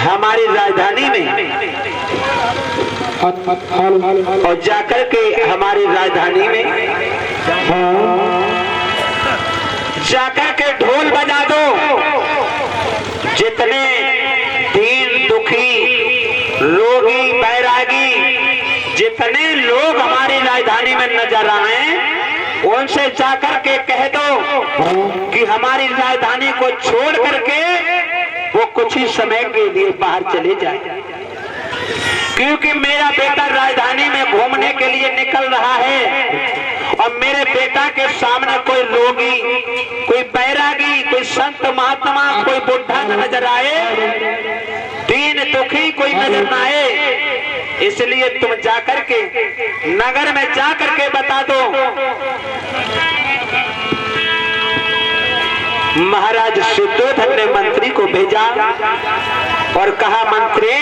हमारी राजधानी में और जाकर के हमारी राजधानी में जाकर के ढोल बजा दो। जितने दीन दुखी रोगी बैरागी जितने लोग हमारी राजधानी में नजर आए उनसे जाकर के कह दो कि हमारी राजधानी को छोड़ करके वो कुछ ही समय के लिए बाहर चले जाए, क्योंकि मेरा बेटा राजधानी में घूमने के लिए निकल रहा है और मेरे बेटा के सामने कोई रोगी, कोई बैरागी, कोई संत महात्मा, कोई बुढ़ा न नजर आए, दीन दुखी कोई नजर न आए। इसलिए तुम जाकर के नगर में जाकर के बता दो। महाराज शुद्धोधन ने मंत्री को भेजा और कहा, मंत्री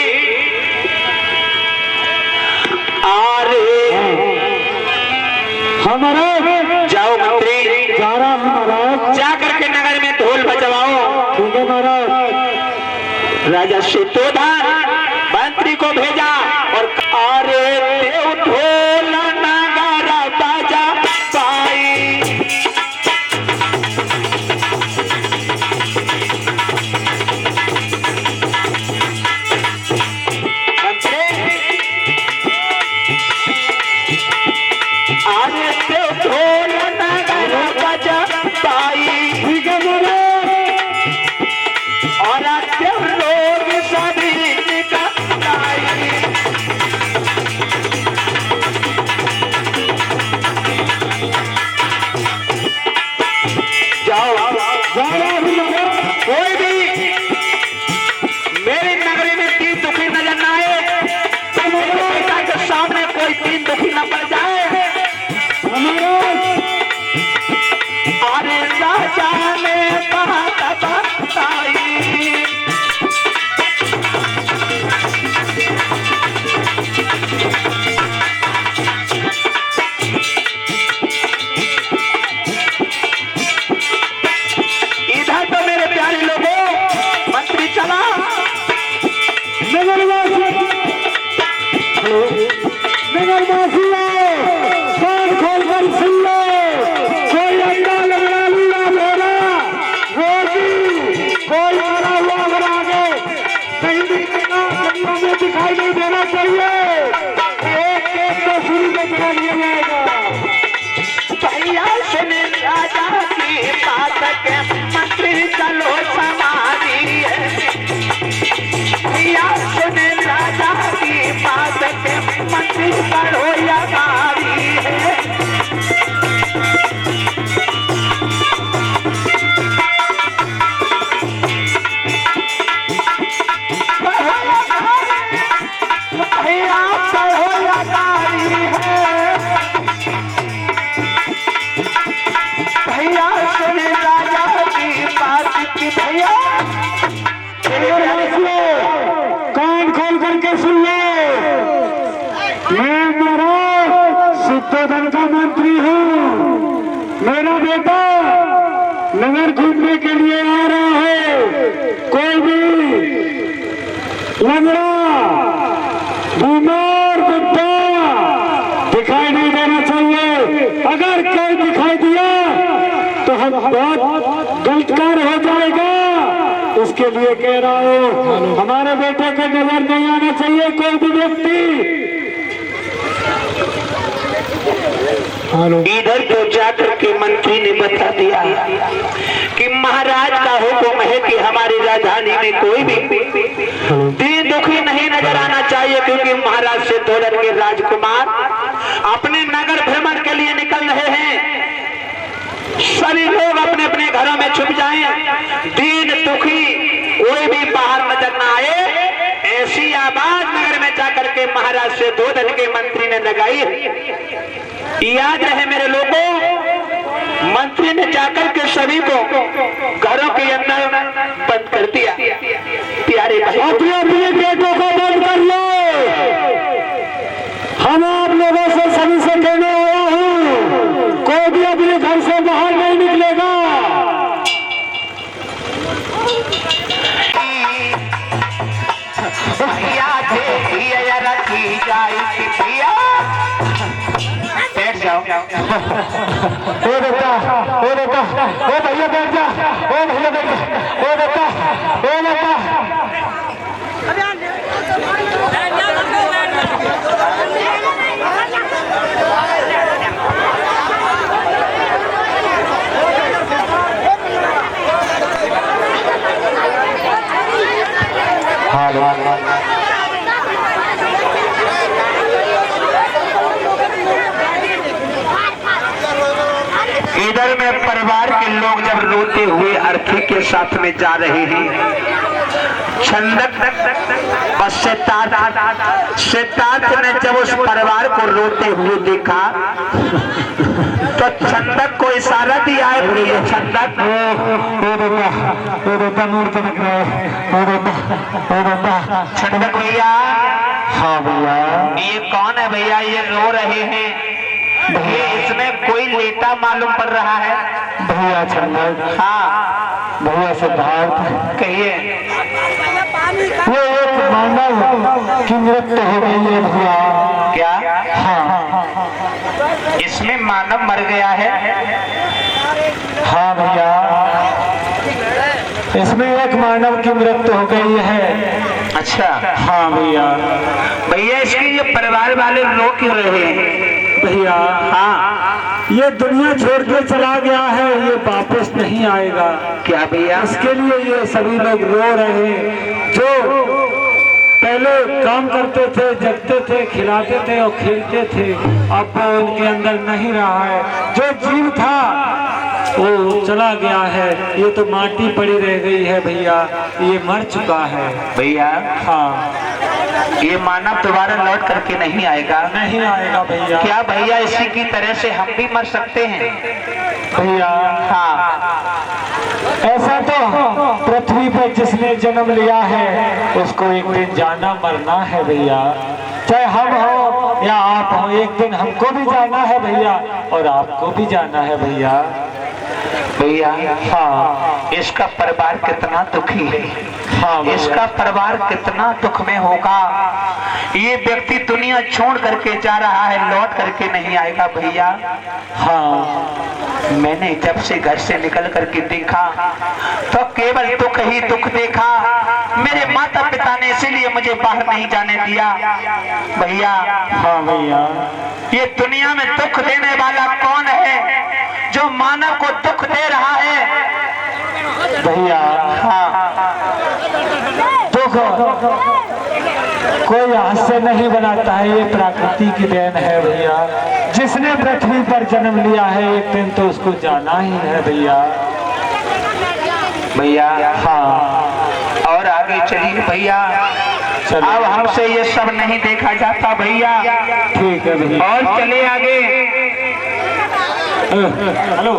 अरे हमारा जाओ मंत्री, जाकर के नगर में ढोल बजवाओ। ठीक है महाराज। राजा शुद्धोधन मंत्री को भेजा और अरे देव ढोल नगारा बाजा पाई। मंत्री अरे देव ढोल नगारा बाजा पाई। ठीक है महाराज। और देव लोग सभी कोई भी मेरे नगरी में तीन दुखी नजर न आए, तो मेरे बेटा के सामने कोई तीन दुखी न पड़ जाए। अरे राजा ने बात बताई। दिखाई नहीं देना चाहिए, एक एक तो शुरू में चला लिया जाएगा। भैया सुने राजा की बात के मंत्री चलो समारी है। भैया सुने राजा की बात के मंत्री चलो यारी है। कान खोल करके सुन लो, मैं महाराज शुद्धोधन का मंत्री हूँ। मेरा बेटा नगर घूमने के लिए आ रहा है। कोई भी लंगड़ा, बीमार, बुढ़ा दिखाई नहीं देना चाहिए। अगर कोई दिखाई दिया तो हम बहुत गलतकार हो जाएगा। उसके लिए कह रहा हूँ, हमारे बेटे के नजर नहीं आना चाहिए कोई भी व्यक्ति। इधर तो जाकर के मंत्री ने बता दिया कि महाराज का हुक्म है कि हमारी राजधानी में कोई भी दीन दुखी नहीं नजर आना चाहिए, क्योंकि महाराज शुद्धोधन के राजकुमार अपने नगर भ्रमण के लिए निकल रहे हैं। सभी लोग अपने अपने घरों में छुप जाएं, दीन दुखी कोई भी बाहर नजर न आए। ऐसी आवाज नगर में जाकर के महाराज शुद्धोधन के मंत्री ने लगाई। याद रहे मेरे लोगों, मंत्री ने जाकर के सभी को घरों के अंदर बंद कर दिया। प्यारे भाई, अपने अपने गेटों को बंद कर लो। हम आप लोगों से सभी से कहने आया हूँ, कोई भी अपने घर से बाहर नहीं निकलेगा। ओ बेटा, ओ बेटा, ओ भैया बैठ जा, ओ भैया बैठ जा, ओ बेटा, ओ बेटा। इधर में परिवार के लोग जब रोते हुए अर्थी के साथ में जा रहे हैं, छंदक और सिद्धार्थ ने जब उस परिवार को रोते हुए देखा तो छंदक को इशारा दिया है, बोलिए छंदक। छंदक भैया। हाँ भैया। ये कौन है भैया, ये रो रहे हैं, ये इसमें कोई लेटा मालूम पड़ रहा है। भैया छंदक। हाँ भैया सिद्धार्थ। कहिए। ये एक मानव की मृत्यु हो गई है भैया। क्या? हाँ। इसमें मानव मर गया है? हाँ भैया, इसमें एक मानव की मृत्यु हो गई है। अच्छा। हाँ भैया। भैया इसके ये परिवार वाले रो क्यों रहे हैं भैया? हाँ, ये दुनिया छोड़ के चला गया है, ये वापस नहीं आएगा। क्या भैया? इसके लिए ये सभी लोग रो रहे हैं। जो पहले काम करते थे, जगते थे, खिलाते थे और खेलते थे, अब वो उनके अंदर नहीं रहा है। जो जीव था वो चला गया है, ये तो माटी पड़ी रह गई है भैया, ये मर चुका है भैया। हाँ। ये मानव दोबारा लौट करके नहीं आएगा? नहीं आएगा भैया। क्या भैया इसी की तरह से हम भी मर सकते हैं भैया? हाँ। ऐसा तो पृथ्वी पर जिसने जन्म लिया है उसको एक दिन जाना मरना है भैया, चाहे हम हो या आप हो, एक दिन हमको भी जाना है भैया और आपको भी जाना है भैया। भैया हाँ। इसका परिवार कितना दुखी है। हाँ भैया। इसका परिवार कितना दुख में होगा। ये व्यक्ति दुनिया छोड़ करके जा रहा है, लौट करके नहीं आएगा भैया। हाँ। मैंने जब से घर से निकल करके देखा तो केवल दुख ही दुख देखा। मेरे माता पिता ने इसीलिए मुझे बाहर नहीं जाने दिया भैया। हाँ भैया। ये दुनिया में दुख देने वाला कौन है जो मानव को दुख दे रहा है भैया? हाँ। दुख कोई हाथ से नहीं बनाता है, ये प्रकृति की देन है भैया। जिसने पृथ्वी पर जन्म लिया है एक दिन तो उसको जाना ही है भैया। भैया हाँ। और आगे चलिए भैया। अब हमसे ये सब नहीं देखा जाता भैया। ठीक है भैया। और चले आगे। हेलो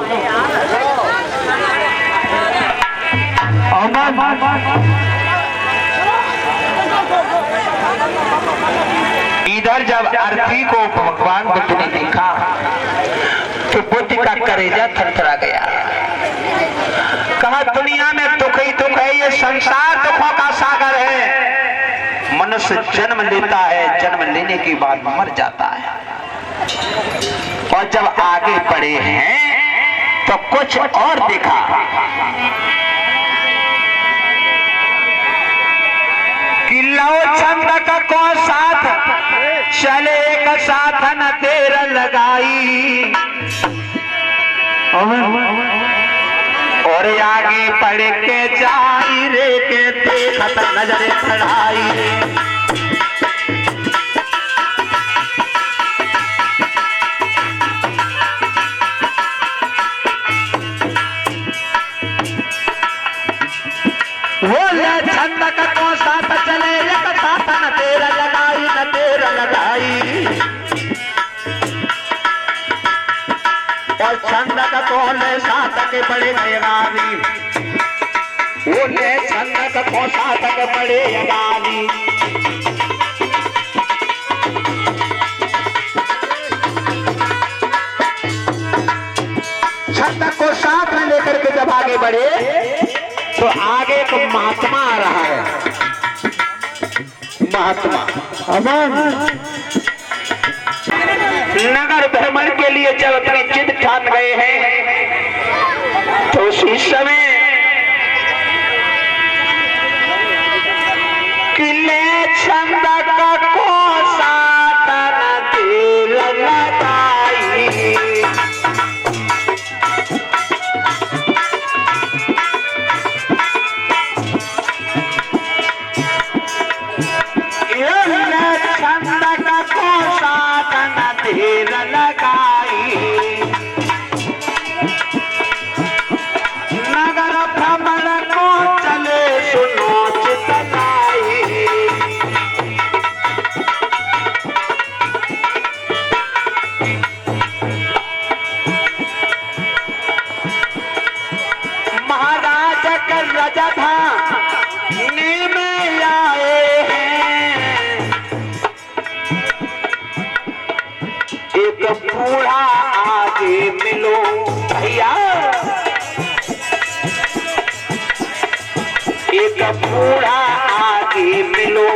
इधर जब अर्थी को भगवान बुद्ध ने देखा तो बुद्ध का कलेजा थरथरा गया। कहा दुनिया में दुख ही दुख है, ये संसार दुखों का सागर है। मनुष्य जन्म लेता है, जन्म लेने के बाद मर जाता है। और जब आगे बढ़े हैं तो कुछ और देखा। कि लो छंदक को साथ चले एक साथ न देर लगाई, और आगे बढ़ के जाई रे के देखत नजरे चढ़ाई। छंदक को साथ चले एक साथ न तेरा लगाई, न तेरा लगाई। और छंदक को ले साथ के बड़े गावी, वो ले छंदक को साथ के बड़े गावी। छंदक को साथ में लेकर के जब आगे बढ़े तो आगे एक महात्मा आ रहा है। महात्मा अमन नगर भ्रमण के लिए जब अपनी जिद ठान गए हैं तो उसी समय किले छंदक को सातन दिल लगाई। छंदक को सातन दिल लगाई। नगर भ्रमण को चले सुनो चितलाई। महाराज कर रजधा में आए हैं। एक बूढ़ा आगे मिलो भैया, एक बूढ़ा आगे मिलो।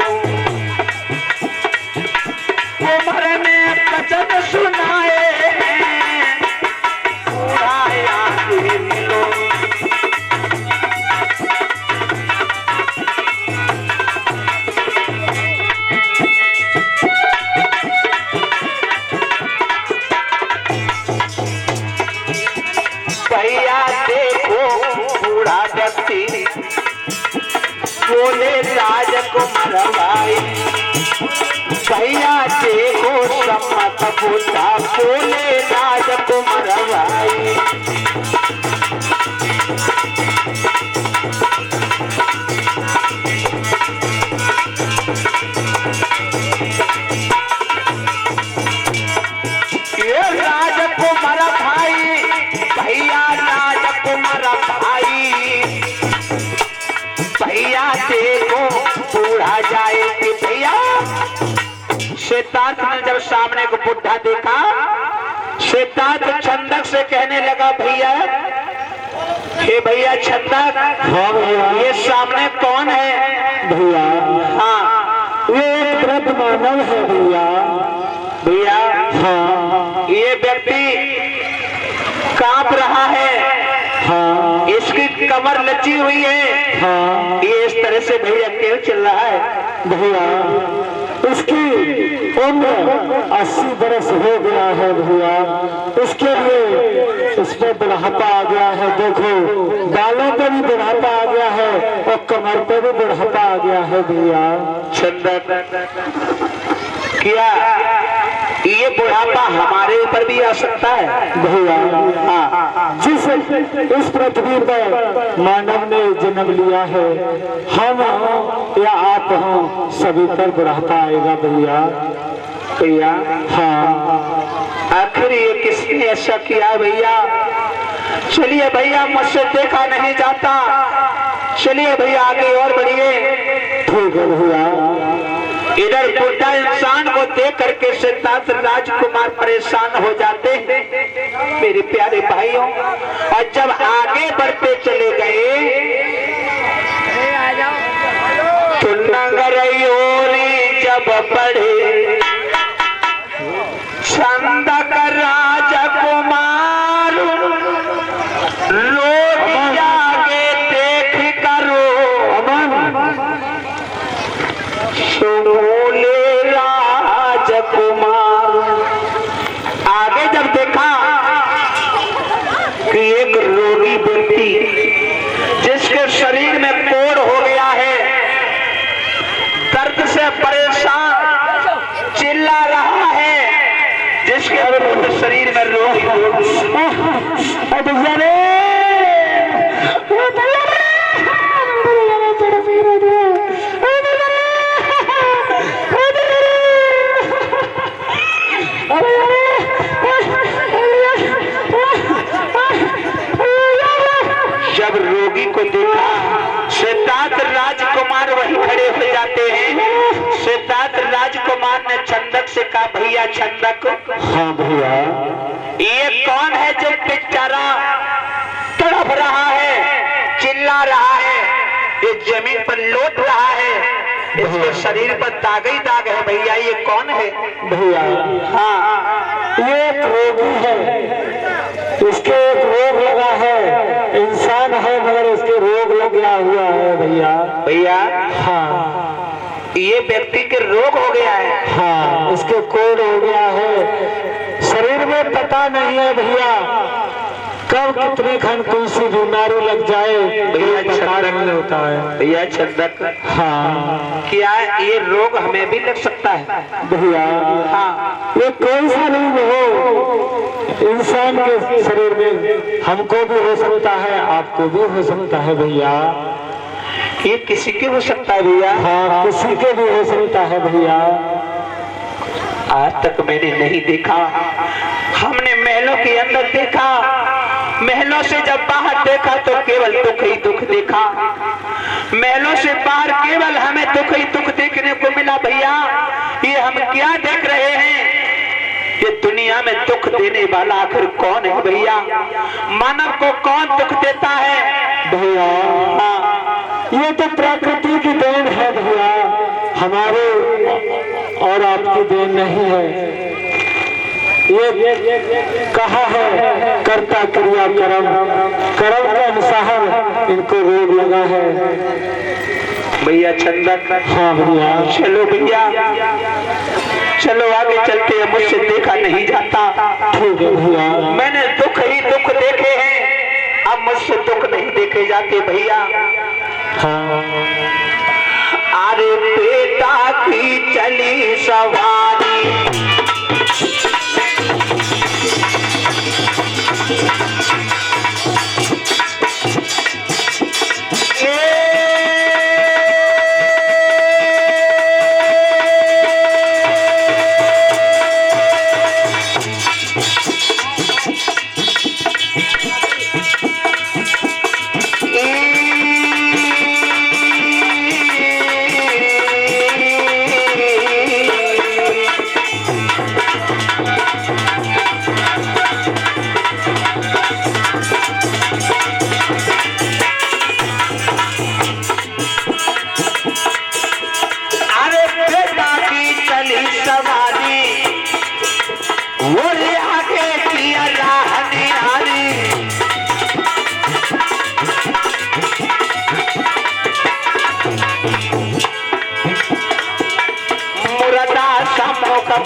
उम्र में वचन सुनाए हैं, बूढ़ा आगे मिलो। भैया देखो बूढ़ा व्यक्ति बोले राजकुमार भाई। भैया देखो सम्मत बुद्धा बोले राजकुमार भाई। ये राजकुमार भाई, भैया राजकुमार भाई। भैया देखो बूढ़ा जाए कि भैया। सिद्धार्थ ने जब सामने को बुढ़ा देखा, सिद्धार्थ छंदक से कहने लगा भैया, हे भैया छंदक, हाँ भैया, ये सामने कौन है? भैया हाँ ये एक वृद्ध मानव है भैया। भैया हाँ ये व्यक्ति कांप रहा है, हाँ इसकी कमर लची हुई है, हाँ ये इस तरह से भैया क्यों चल रहा है? भैया उसकी उम्र 80 बरस हो गया है भैया। उसके लिए उसमें बुढ़ापा आ गया है। देखो बालों पे भी बुढ़ापा आ गया है और कमर पे भी बुढ़ापा आ गया है भैया। छंदक क्या ये बुढ़ापा हमारे ऊपर भी आ सकता है? भैया हाँ, जिस इस पृथ्वी पर मानव ने जन्म लिया है, हम या आप हों, सभी पर बुढ़ापा आएगा भैया। भैया हाँ आखिर ये किसने ऐसा किया भैया? चलिए भैया, मुझसे देखा नहीं जाता, चलिए भैया आगे और बढ़िए। ठीक है भैया। इधर बुढ़ा इंसान को देख करके सिद्धार्थ राजकुमार परेशान हो जाते हैं मेरे प्यारे भाइयों। और जब आगे बढ़ते चले गए तो नगरयोरी जब बढ़े छंदक राजकुमार लोग जागे देख करो बोले राजकुमार। आगे जब देखा कि एक रोगी व्यक्ति जिसके शरीर में कोढ़ हो गया है, दर्द से परेशान चिल्ला रहा है, जिसके शरीर में रोग जब रोगी को देखा, सिद्धार्थ राजकुमार वहीं खड़े हो जाते हैं। सिद्धार्थ राजकुमार ने छंदक से कहा भैया छंदक, हाँ भैया, ये कौन है जो बेचारा तड़प रहा है, चिल्ला रहा है, ये जमीन पर लौट रहा है, इसके शरीर पर दाग ही दाग है, भैया ये कौन है? भैया हाँ ये एक रोगी है, इसके एक रोग लगा है। इंसान है मगर इसके रोग लग गया हुआ है भैया। भैया हाँ, ये व्यक्ति के रोग हो गया है। हाँ, इसके कोड़ हो गया है। शरीर में पता नहीं है भैया कब कितने खंड कौन सी बीमारी लग जाए, भैया पता नहीं होता है। भैया चंदक, हाँ क्या ये रोग हमें भी लग सकता है? भैया, हाँ, ये कोई सा रोग हो इंसान के शरीर में, हमको भी हो सकता है, आपको भी हो सकता है भैया। ये किसी के हो सकता है भैया? हाँ, किसी के भी हो सकता है भैया। आज तक मैंने नहीं देखा। हमने महलों के अंदर देखा, महलों से जब बाहर देखा तो केवल दुख ही दुख देखा। महलों से बाहर केवल हमें दुख ही दुख देखने को मिला। भैया ये हम क्या देख रहे हैं? ये दुनिया में दुख देने वाला आखिर कौन है भैया? मानव को कौन दुख देता है भैया? हाँ, ये तो प्रकृति की देन है भैया, हमारे और आपकी देन नहीं है। ये कहा है कर्ता क्रिया कर्म, कर्म के अनुसार इनको रोग लगा है भैया चंदक। हाँ भैया, चलो भैया, चलो आगे चलते हैं, मुझसे देखा नहीं जाता। ठीक है भैया। मैंने दुख ही दुख देखे हैं, अब मुझसे दुख नहीं देखे जाते भैया। हाँ, अरे बेटा की चली सवारी,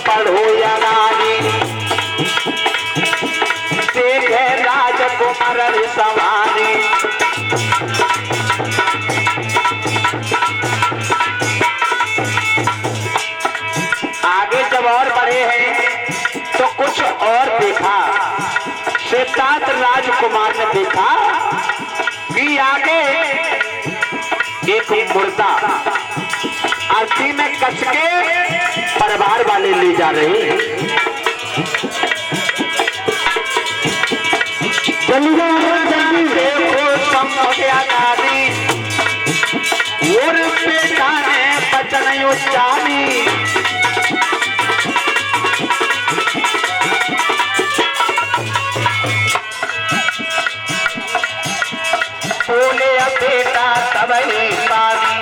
पढ़ो या रानी, देखे राजकुमार सवारी। आगे जब और बढ़े हैं तो कुछ और देखा। श्वेतांत राजकुमार ने देखा कि आगे एक मुर्दा अर्थी में कस के परिवार वाले ले जा रहे हैं। देखो समझा नारी, और बेटा ने बचन उच्चारी। बोले बेटा तब ही पानी,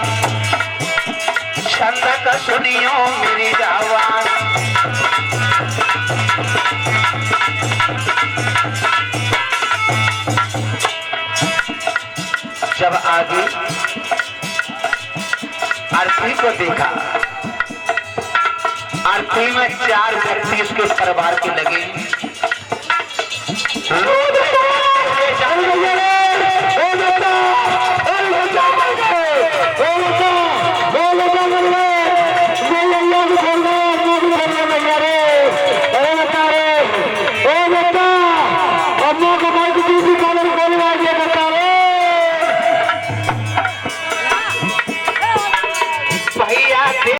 छंदक सुनियो मेरी आवाज। जब आगे अर्थी को देखा, अर्थी में 4 व्यक्ति उसके परिवार के लगे।